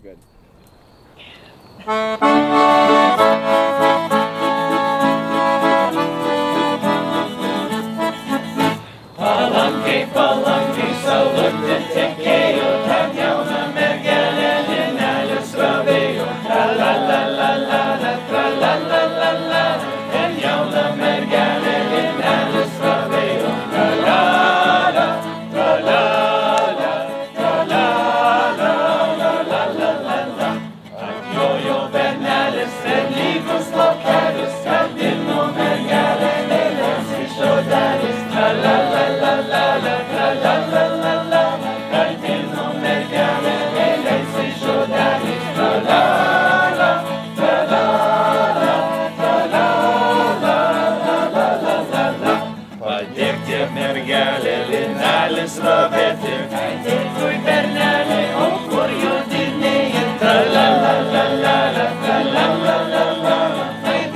good. Palankai, palankai, saulutė tekėjo, ten jauna mergelė lienelis ravėjo. Tra-la-la-la-la-la, tra-la-la-la-la, ten jauna mergelė lienelis ravėjo. Tra-la-la, tra-la-la, tra-la-la, la-la-la-la-la. Atjojo bernelis,elygus laukelis, skandino mergelė lėlės iš odelės. Tra-la-la-la-la-la, tra-la-la-la-la, skandino mergelė lėlės iš odelės. Tra-la-la, tra-la-la, tra-la-la, la-la-la-la-la. Padėkti mergelė lienelis ravėti, dėkui bernelė, o kur jodinėji? Tra-la-la-la-la-la, tra-la-la-la-la,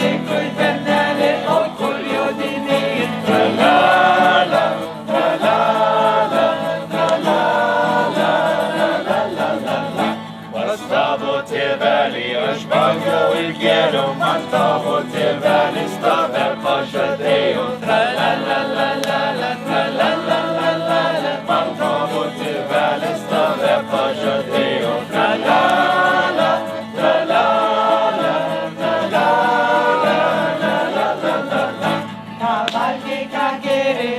dėkui bernelė, o kur jodinėji? Tra-la-la, tra-la-la, tra-la-la, la-la-la-la-la. Pas tavo tėvelį aš valgiau ir gėriau, man tavo tėvelis tave pažadėjo. Tra-la-la-la-la-la, tra-la-la-la-la, man tavo tėvelis tave pažadėjo. Tra-la-la, tra-la-la, tra-la-la, la-la-la-la-la. Ką valgei, ką gėrei,